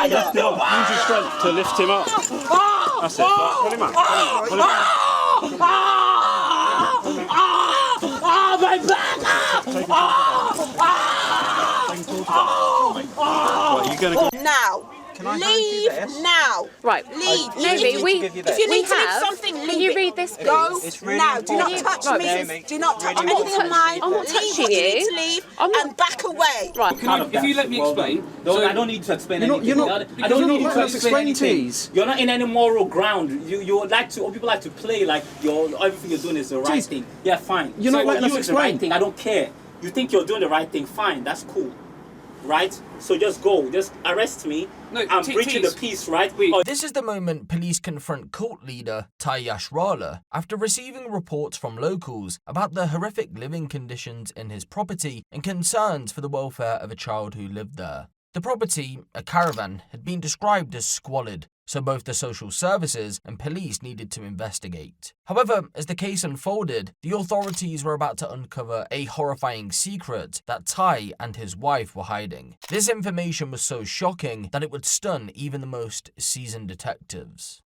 Use your strength to lift him up. That's it. Pull him up. Pull him up. My back! What, are you going to go? Now. Leave now. Right. Leave. Naomi, if you need to leave something, leave Can you it. read this, please? Go really now. Do not important. touch me. Do not touch anything of mine. I'm not Leave touching what you need you. to leave and back away. Right. If you let me explain. I don't need to explain anything. You're not I don't need to explain anything. You're not in any moral ground. You like to, or people like to play like everything you're doing is the right thing. Yeah, fine. You're not letting us it's the right explain. thing. I don't care. You think you're doing the right thing? Fine, that's cool. Right? So just go. Just arrest me. No, I'm breaching the peace, right? This is the moment police confront cult leader Tai Meets after receiving reports from locals about the horrific living conditions in his property and concerns for the welfare of a child who lived there. The property, a caravan, had been described as squalid, so both the social services and police needed to investigate. However, as the case unfolded, the authorities were about to uncover a horrifying secret that Tai and his wife were hiding. This information was so shocking that it would stun even the most seasoned detectives.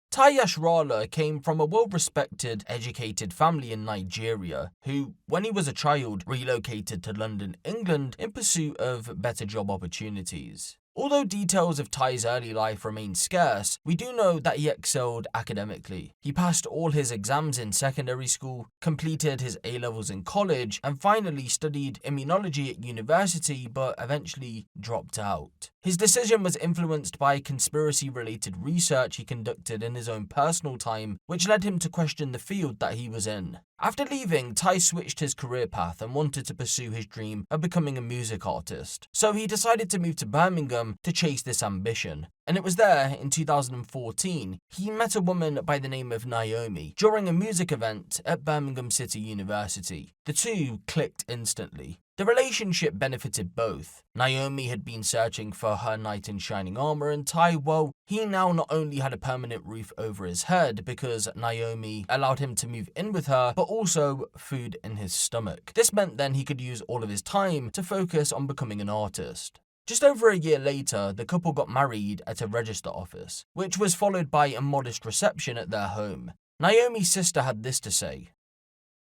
Tai Meets came from a well-respected, educated family in Nigeria who, when he was a child, relocated to London, England in pursuit of better job opportunities. Although details of Tai's early life remain scarce, we do know that he excelled academically. He passed all his exams in secondary school, completed his A-levels in college, and finally studied immunology at university but eventually dropped out. His decision was influenced by conspiracy-related research he conducted in his own personal time, which led him to question the field that he was in. After leaving, Tai switched his career path and wanted to pursue his dream of becoming a music artist. So he decided to move to Birmingham to chase this ambition. And it was there, in 2014, he met a woman by the name of Naiyahmi during a music event at Birmingham City University. The two clicked instantly. The relationship benefited both. Naiyahmi had been searching for her knight in shining armor, and Tai, well, he now not only had a permanent roof over his head because Naiyahmi allowed him to move in with her, but also food in his stomach. This meant then he could use all of his time to focus on becoming an artist. Just over a year later, the couple got married at a register office, which was followed by a modest reception at their home. Naiyahmi's sister had this to say: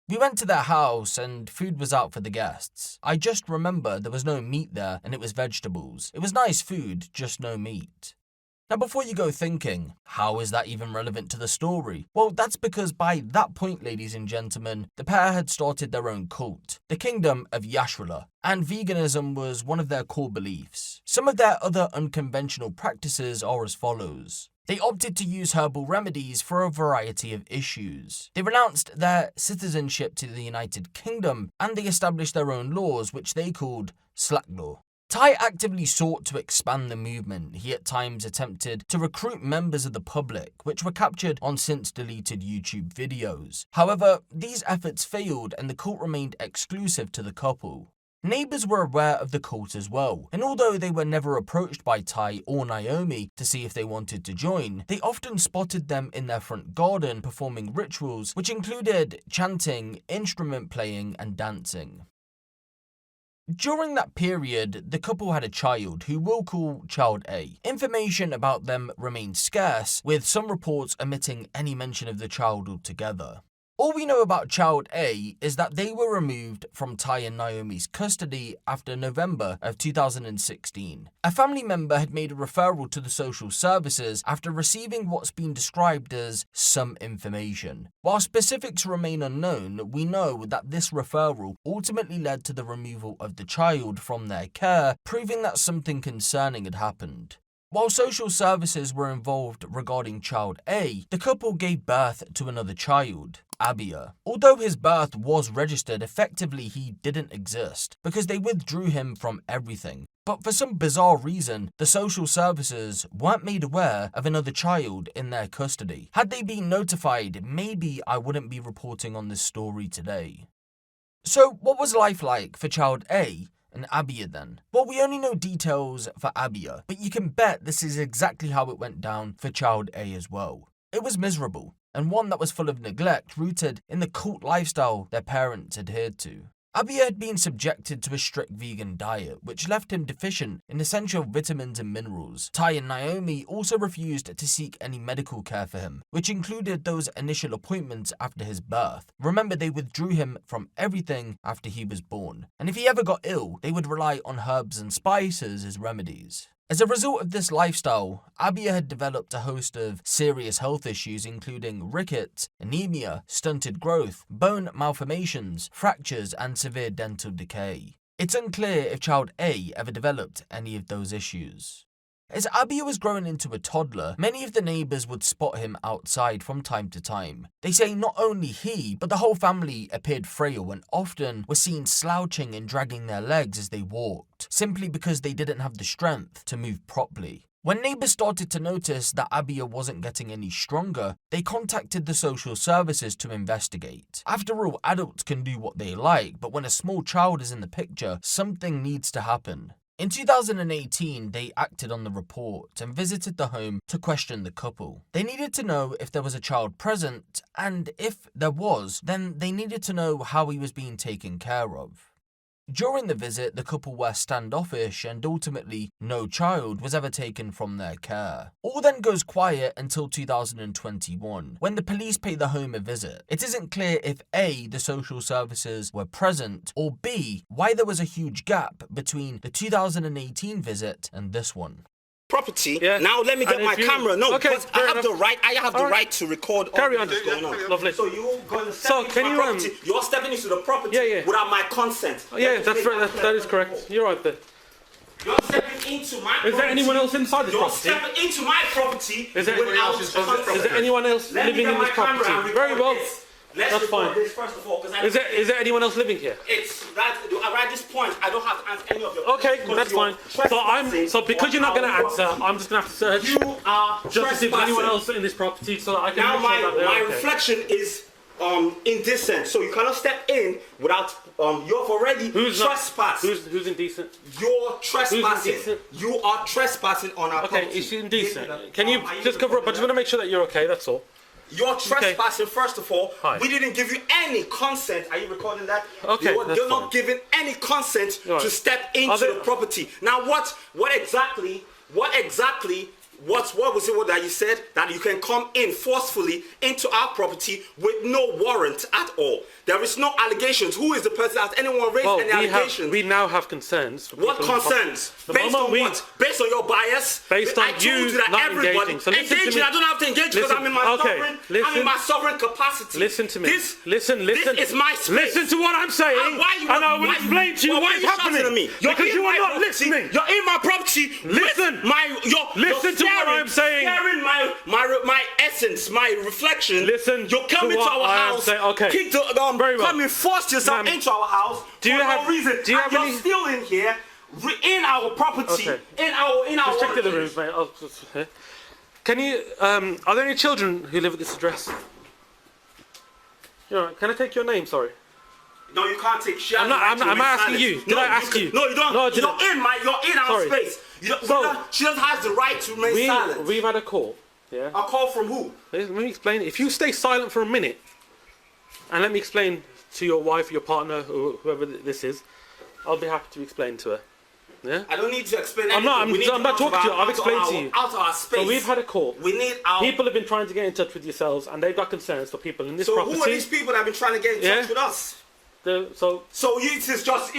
"We went to their house and food was out for the guests. I just remember there was no meat there and it was vegetables. It was nice food, just no meat." Now before you go thinking, how is that even relevant to the story? Well, that's because by that point, ladies and gentlemen, the pair had started their own cult, the Kingdom of Yashrala, and veganism was one of their core beliefs. Some of their other unconventional practices are as follows. They opted to use herbal remedies for a variety of issues. They renounced their citizenship to the United Kingdom, and they established their own laws, which they called slack law. Tai actively sought to expand the movement. He at times attempted to recruit members of the public, which were captured on since-deleted YouTube videos. However, these efforts failed and the cult remained exclusive to the couple. Neighbours were aware of the cult as well, and although they were never approached by Tai or Naiyahmi to see if they wanted to join, they often spotted them in their front garden performing rituals which included chanting, instrument playing and dancing. During that period, the couple had a child who we'll call Child A. Information about them remained scarce, with some reports omitting any mention of the child altogether. All we know about Child A is that they were removed from Tai and Naiyahmi's custody after November of 2016. A family member had made a referral to the social services after receiving what's been described as some information. While specifics remain unknown, we know that this referral ultimately led to the removal of the child from their care, proving that something concerning had happened. While social services were involved regarding Child A, the couple gave birth to another child, Abia. Although his birth was registered, effectively he didn't exist because they withdrew him from everything. But for some bizarre reason, the social services weren't made aware of another child in their custody. Had they been notified, maybe I wouldn't be reporting on this story today. So what was life like for Child A and Abia then? Well, we only know details for Abia, but you can bet this is exactly how it went down for Child A as well. It was miserable, and one that was full of neglect rooted in the cult lifestyle their parents adhered to. Abiya had been subjected to a strict vegan diet, which left him deficient in essential vitamins and minerals. Tai and Naiyahmi also refused to seek any medical care for him, which included those initial appointments after his birth. Remember, they withdrew him from everything after he was born, and if he ever got ill, they would rely on herbs and spices as remedies. As a result of this lifestyle, Abiya had developed a host of serious health issues including rickets, anemia, stunted growth, bone malformations, fractures and severe dental decay. It's unclear if child A ever developed any of those issues. As Abiya was growing into a toddler, many of the neighbours would spot him outside from time to time. They say not only he, but the whole family appeared frail and often were seen slouching and dragging their legs as they walked, simply because they didn't have the strength to move properly. When neighbours started to notice that Abiya wasn't getting any stronger, they contacted the social services to investigate. After all, adults can do what they like, but when a small child is in the picture, something needs to happen. In 2018, they acted on the report and visited the home to question the couple. They needed to know if there was a child present, and if there was, then they needed to know how he was being taken care of. During the visit, the couple were standoffish and ultimately no child was ever taken from their care. All then goes quiet until 2021, when the police pay the home a visit. It isn't clear if A, the social services were present, or B, why there was a huge gap between the 2018 visit and this one. Property. Yeah. Now let me get my camera. No, okay, because I have the right. I have the right to record. Carry on. What's going on. Lovely. So you're going to step into my property. You're stepping into the property without my consent. Yeah, that's right. That is correct. You're right there. You're stepping into my property. Is there anyone else inside this property? You're stepping into my property. Is there anyone else living in this property? Very well. That's fine. First of all, is there anyone else living here? It's that at this point I don't have to answer any of your questions. Okay, that's fine. So because you're not going to answer, I'm just going to have to search. You are just to see if there's anyone else in this property, so that I can. Now my okay. reflection is indecent, so you cannot step in without you've already trespassed. Who's indecent? You're trespassing. Who's indecent? You are trespassing on our property. Okay, it's indecent. Can you just cover up? I just want to make sure that you're okay. That's all. You're trespassing, first of all. Hi. We didn't give you any consent. Are you recording that? Okay, you're not giving any consent to step into the property. Now, what exactly was it that you said? That you can come in forcefully into our property with no warrant at all. There is no allegations. Who is the person? Has anyone raised any allegations? We now have concerns. What concerns? Based on what? Based on your bias? Based on I told you that not everybody engaging. So listen to me. I don't have to engage because I'm in my sovereign. I'm in my sovereign capacity. Listen to me. Listen. This is my space. Listen to what I'm saying, and I will explain to you what is happening. To me? Because you are not listening. You're in my property. Listen. Listen to what I'm saying. Sharing my essence, my reflection. Listen. You're coming to our house. Okay. Keep the very well. Come and force yourself into our house. Do you have no reason? Do you have any? You're still in here, in our property, in our. Just check the rooms, mate. Can you? Are there any children who live at this address? Can I take your name? Sorry. No, you can't take shit. I'm asking you. Did I ask you? No, you don't. No, you're in our space. She just has the right to remain silent. We've had a call. Yeah. A call from who? Let me explain. If you stay silent for a minute, and let me explain to your wife, your partner, or whoever this is, I'll be happy to explain to her. Yeah. I don't need to explain anything. I'm not talking to you. I've explained to you. Out of our space. So we've had a call. We need our. People have been trying to get in touch with yourselves, and they've got concerns for people in this property. So who are these people that have been trying to get in touch with us? So it's just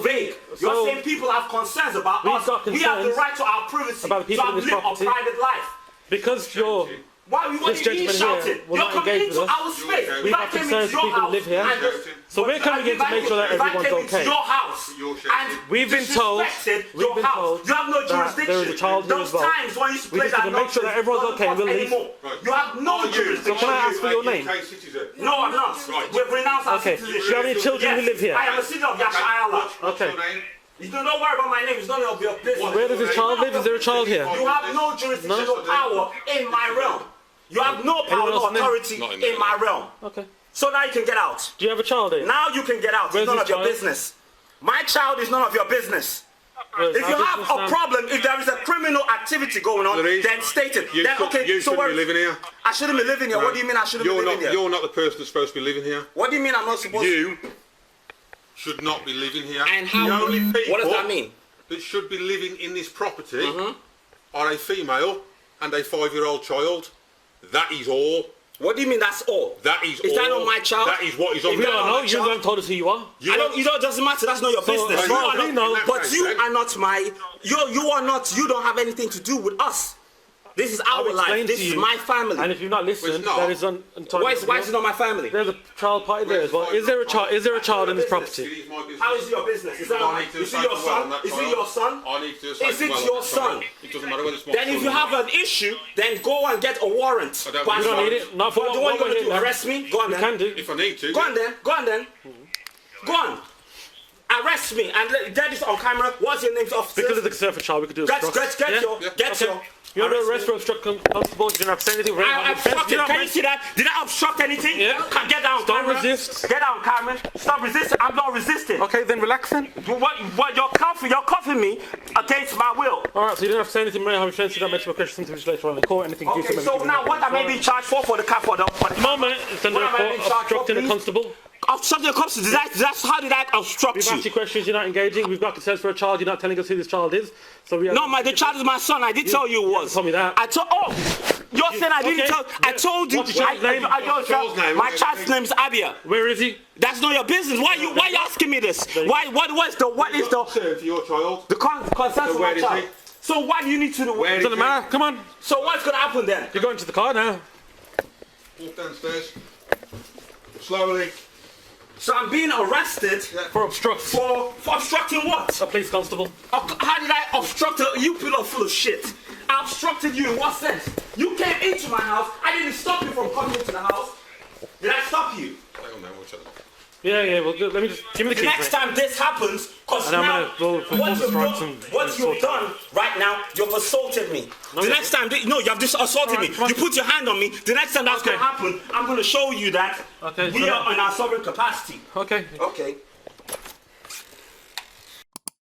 vague. You're saying people have concerns about us. We have the right to our privacy, about the people in this property. Our private life. Because you're. This gentleman here will not engage with us. We've had concerns for people who live here. So we're coming in to make sure that everyone's okay. We've been told you have no jurisdiction. There is a child here as well. We just need to make sure that everyone's okay and we'll leave. You have no jurisdiction. So can I ask for your name? No, I'm not. We've renounced our citizenship. Do you have any children who live here? I am a citizen of Yashayala. Okay. You don't worry about my name, it's none of your business. Where does this child live? Is there a child here? You have no jurisdiction or power in my realm. You have no power or authority in my realm. Okay. So now you can get out. Do you have a child here? Now you can get out. It's none of your business. My child is none of your business. If you have a problem, if there is a criminal activity going on, then state it. You shouldn't be living here. I shouldn't be living here. What do you mean I shouldn't be living here? You're not the person that's supposed to be living here. What do you mean I'm not supposed to? should not be living here. And how? The only people What does that mean? that should be living in this property are a female and a 5-year-old child. That is all. What do you mean that's all? That is all. Is that not my child? That is what is on We the don't know. You haven't told us who you are. You don't. It doesn't matter. That's not your business. as far as we know, But you are not my. You are not. You don't have anything to do with us. This is our life. This is my family. And if you've not listened, that is entirely. Why is it not my family? There's a child party there as well. Is there a child? Is there a child in this property? How is it your business? Is it your son? Is it your son? I need to Is it your son? It doesn't matter whether it's my Then if you have an issue, then go and get a warrant. I don't But You don't need it. Not for what what you going to we're do? here. Arrest me? Go on You then. can do. If I need to. Go on then. Go on then. Go on. Arrest me and get this on camera. What's your name, officer? Because of the concern for child, we could do a cross. Get your. You're under arrest for obstructing constable. You didn't have to say anything. I obstructed. Can you see that? Did I obstruct anything? Yeah. Get down, Don't camera. resist. Get down, Carmen. Stop resisting. I'm not resisting. Okay, then relax then. What? You're cuffing me against my will. All right, so you didn't have to say anything. May I have a chance to mention my question something later on in court? Anything? Okay, so now what am I being charged for the car for the? At the moment, it's under obstructing the constable. Obstructing the constable. How did I obstruct We've you? asked you questions. You're not engaging. We've got concerns for a child. You're not telling us who this child is. So we. No, the child is my son. I did tell you it was. Told me that. I told. Oh, you're saying I didn't tell. I told you. What's your child's name? My child's name is Abia. Where is he? That's not your business. Why you asking me this? What is the Concern for your child. the concern for where my is child? he? So why do you need to know? Where is Doesn't matter. Come on. So what's gonna happen then? You're going to the car now. Walk downstairs. Slowly. So I'm being arrested For obstruct. for obstructing what? A police constable. How did I obstruct you? People are full of shit. I obstructed you in what sense? You came into my house. I didn't stop you from coming into the house. Did I stop you? Hang on now, watch out. Yeah. Well, let me just give me the The keys. next time this happens, because And I'm now gonna go what you've done right now, you've assaulted me. The next time, you have just assaulted me. You put your hand on me. The next time that's going to happen, I'm going to show you that we are in our sovereign capacity. Okay. Okay.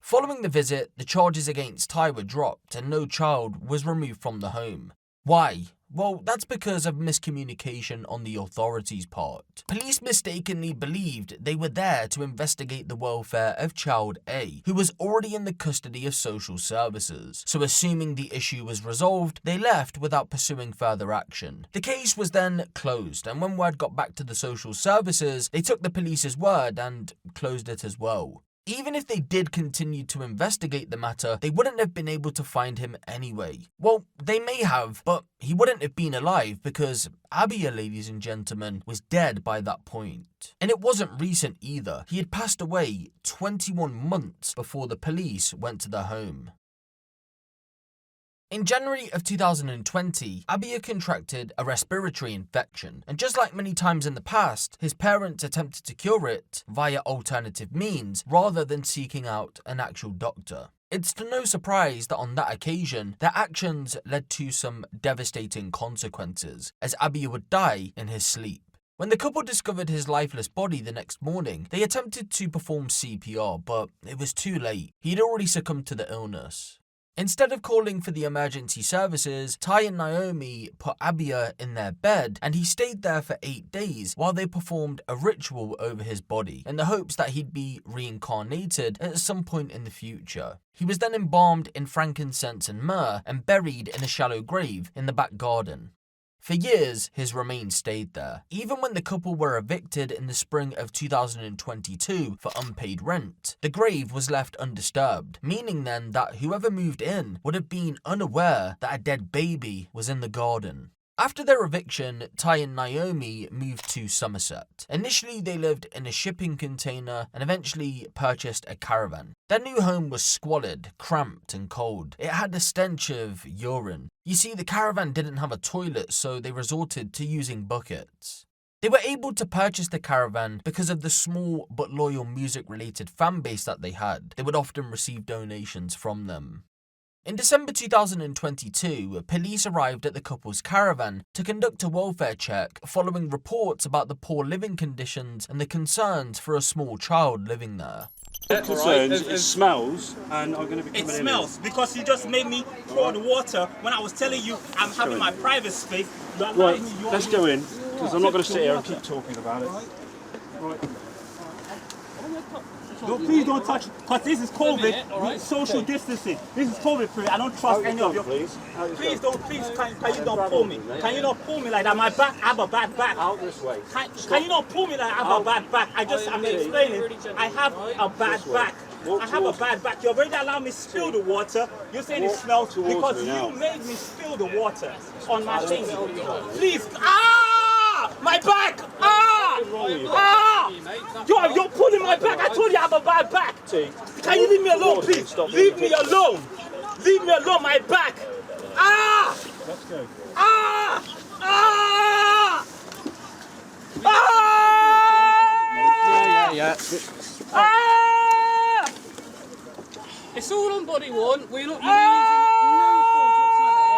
Following the visit, the charges against Tai were dropped and no child was removed from the home. Why? Well, that's because of miscommunication on the authorities' part. Police mistakenly believed they were there to investigate the welfare of child A, who was already in the custody of social services. So assuming the issue was resolved, they left without pursuing further action. The case was then closed, and when word got back to the social services, they took the police's word and closed it as well. Even if they did continue to investigate the matter, they wouldn't have been able to find him anyway. Well, they may have, but he wouldn't have been alive because Abia, ladies and gentlemen, was dead by that point. And it wasn't recent either. He had passed away 21 months before the police went to the home. In January of 2020, Abia contracted a respiratory infection, and just like many times in the past, his parents attempted to cure it via alternative means rather than seeking out an actual doctor. It's to no surprise that on that occasion, their actions led to some devastating consequences, as Abia would die in his sleep. When the couple discovered his lifeless body the next morning, they attempted to perform CPR, but it was too late. He had already succumbed to the illness. Instead of calling for the emergency services, Tai and Naiyahmi put Abia in their bed and he stayed there for 8 days while they performed a ritual over his body in the hopes that he'd be reincarnated at some point in the future. He was then embalmed in frankincense and myrrh and buried in a shallow grave in the back garden. For years, his remains stayed there. Even when the couple were evicted in the spring of 2022 for unpaid rent, the grave was left undisturbed, meaning then that whoever moved in would have been unaware that a dead baby was in the garden. After their eviction, Tai and Naiyahmi moved to Somerset. Initially, they lived in a shipping container and eventually purchased a caravan. Their new home was squalid, cramped and cold. It had a stench of urine. You see, the caravan didn't have a toilet, so they resorted to using buckets. They were able to purchase the caravan because of the small but loyal music-related fan base that they had. They would often receive donations from them. In December 2022, police arrived at the couple's caravan to conduct a welfare check following reports about the poor living conditions and the concerns for a small child living there. Concerns, it smells, and I'm going to be It smells because you just made me pour the water when I was telling you I'm having my private space. Right, let's go in, because I'm not going to sit here and keep talking about it. Right. Please don't touch, because this is COVID, social distancing. This is COVID period. I don't trust any of you. Please don't, can you not pull me? Can you not pull me like that? My back, I have a bad back. Out this way. Can you not pull me like I have a bad back? I'm explaining. I have a bad back. I have a bad back. You already allowed me to spill the water. You're saying it smells because you made me spill the water on my thing. Please. My back! You're pulling my back. I told you I have a bad back. Can you leave me alone, please? Leave me alone. Leave me alone, my back. Let's go. Yeah. It's all on body one. We're not using no force whatsoever.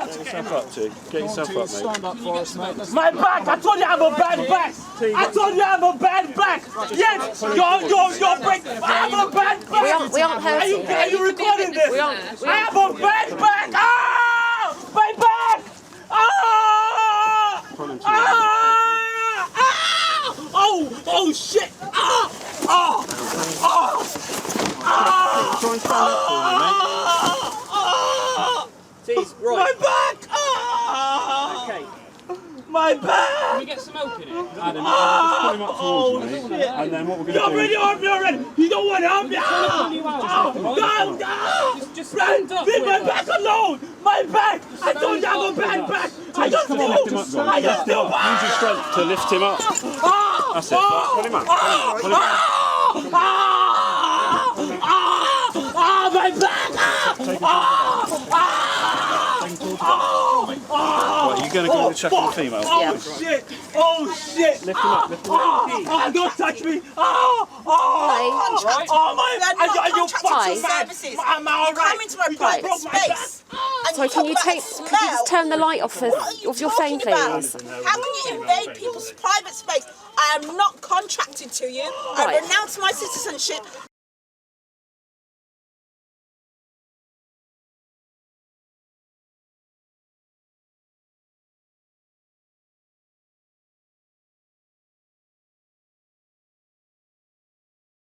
Get yourself up, T. Get yourself up, mate. Stand up for us, mate. My back! I told you I have a bad back! I told you I have a bad back! Yes! You're breaking! I have a bad back! We aren't hurting. Are you recording this? I have a bad back! My back! Oh shit! Try and stand up for me, mate. Jeez, right. My back! Okay. My back! Can we get some milk in it? Adam, just pull him up towards me, mate. And then what we're going to do... You're already already! You don't want to help me! Just stand up. Leave my back alone! My back! I told you I have a bad back! I just Come on, lift him up, guys. Lift him up. Use your strength to lift him up. That's it. Pull him up. Pull him up. My back! Right, you're going to go and check on the female. Oh shit! Oh shit! Lift him up. Lift him up. Don't touch me! You're not contracted services. I'm all right. Come into my private space. Sorry, can you just turn the light off of your phone, please? How can you invade people's private space? I am not contracted to you. I renounce my citizenship.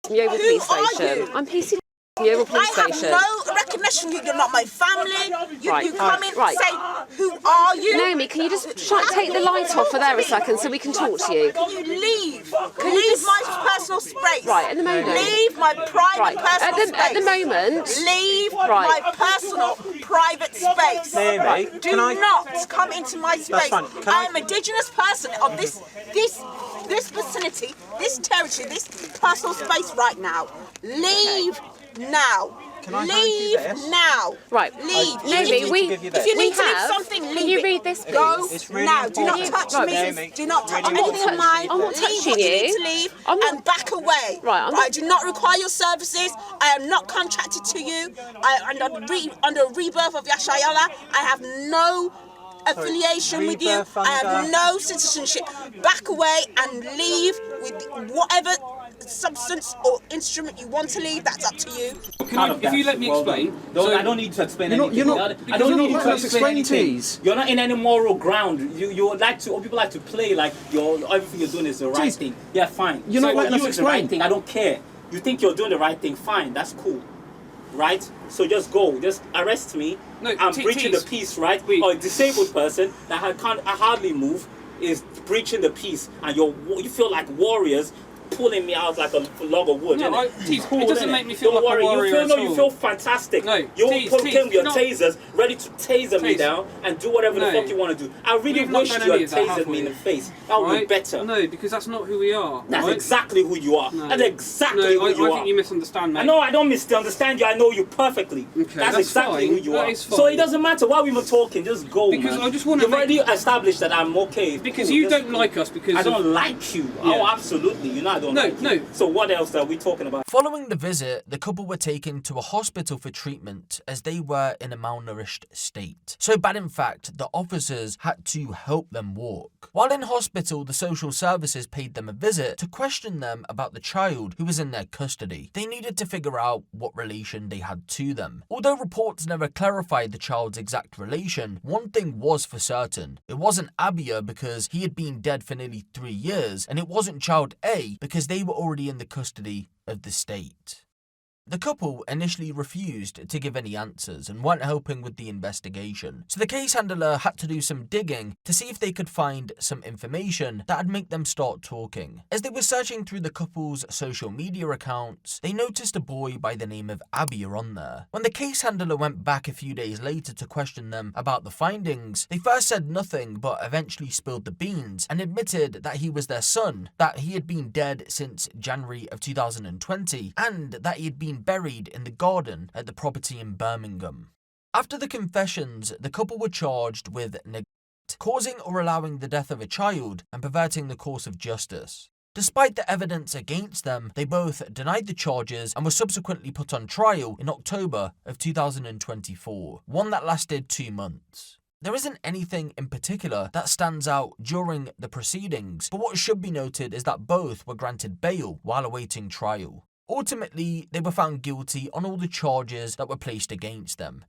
From the Oval Police Station. I'm PC from the Oval Police Station. I have no recognition. You're not my family. You come in right. and say, who are you? Naomi, can you just take the light off for there a second so we can talk to you? Can you leave? Leave my personal space. Right, at the moment. Leave my private personal space. At the moment. Leave my personal private space. Naomi, Do not come into my space. I am an indigenous person of this vicinity, this territory, this personal space right now. Leave now. Leave now. Right. Leave. Naomi, if you need to leave something, leave Can you it. read this, please? Go now. Do not touch me. Do not touch anything of mine. I'm not Leave touching what you need you. to leave and back away. Right. I do not require your services. I am not contracted to you. Under rebirth of Yashayala, I have no affiliation with you. I have no citizenship. Back away and leave with whatever substance or instrument you want to leave. That's up to you. If you let me explain. I don't need to explain anything. I don't need to explain anything. You're not in any moral ground. You like to, or people like to play like everything you're doing is the right thing. Yeah, fine. You're not letting us explain. The right thing. I don't care. You think you're doing the right thing? Fine, that's cool. Right? So just go. Just arrest me. No, I'm breaching the peace, right? Or a disabled person that can't hardly move is breaching the peace, and you feel like warriors pulling me out like a log of wood. No, cool, it doesn't make me feel Don't like worry. a warrior at all. You feel fantastic. No, you came with your tasers, ready to taser me down and do whatever the fuck you want to do. I really wish you had tasered me in the face. That would be better. No, because that's not who we are. That's exactly who you are. That's exactly who you are. I think you misunderstand, mate. No, I don't misunderstand you. I know you perfectly. Okay, that's exactly who you are. That is fine. So it doesn't matter. Why are we even talking? Just go, because man. I just want to You've already established that I'm okay. Because you don't like us. Because I don't like you. Yeah. Oh, absolutely. You know I don't like you. No. So what else are we talking about? Following the visit, the couple were taken to a hospital for treatment as they were in a malnourished state. So bad, in fact, the officers had to help them walk. While in hospital, the social services paid them a visit to question them about the child who was in their custody. They needed to figure out what relation they had to them. Although reports never clarified the child's exact relation, one thing was for certain. It wasn't Abia because he had been dead for nearly 3 years, and it wasn't child A because because they were already in the custody of the state. The couple initially refused to give any answers and weren't helping with the investigation, so the case handler had to do some digging to see if they could find some information that'd make them start talking. As they were searching through the couple's social media accounts, they noticed a boy by the name of Abir on there. When the case handler went back a few days later to question them about the findings, they first said nothing but eventually spilled the beans and admitted that he was their son, that he had been dead since January of 2020, and that he had been buried in the garden at the property in Birmingham. After the confessions, the couple were charged with neglect, causing or allowing the death of a child, and perverting the course of justice. Despite the evidence against them, they both denied the charges and were subsequently put on trial in October of 2024, one that lasted 2 months. There isn't anything in particular that stands out during the proceedings, but what should be noted is that both were granted bail while awaiting trial. Ultimately, they were found guilty on all the charges that were placed against them.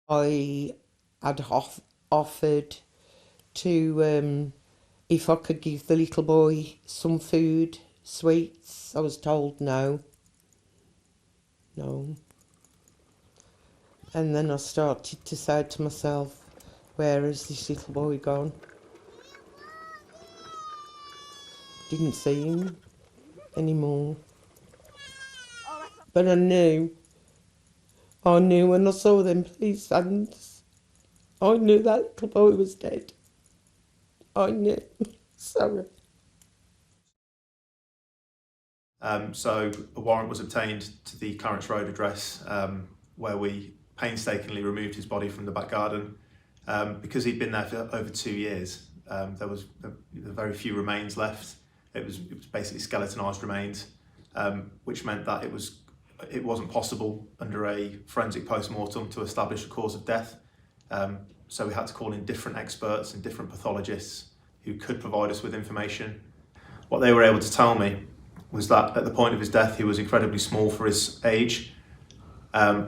I had offered to, if I could give the little boy some food, sweets. I was told no. No. And then I started to say to myself, where has this little boy gone? Didn't see him anymore. But I knew when I saw them police hands, I knew that little boy was dead. I knew. Sorry. So a warrant was obtained to the Clarence Road address, where we painstakingly removed his body from the back garden. Because he'd been there for over 2 years, there was very few remains left. It was basically skeletonized remains, which meant that it wasn't possible under a forensic post-mortem to establish a cause of death. So we had to call in different experts and different pathologists who could provide us with information. What they were able to tell me was that at the point of his death, he was incredibly small for his age.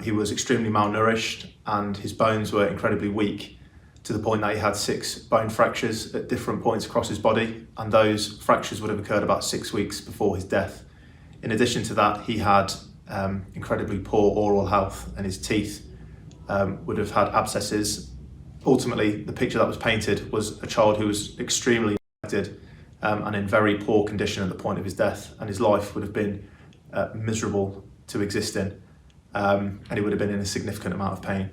He was extremely malnourished and his bones were incredibly weak, to the point that he had 6 bone fractures at different points across his body, and those fractures would have occurred about 6 weeks before his death. In addition to that, he had incredibly poor oral health, and his teeth would have had abscesses. Ultimately, the picture that was painted was a child who was extremely neglected and in very poor condition at the point of his death, and his life would have been miserable to exist in, and he would have been in a significant amount of pain.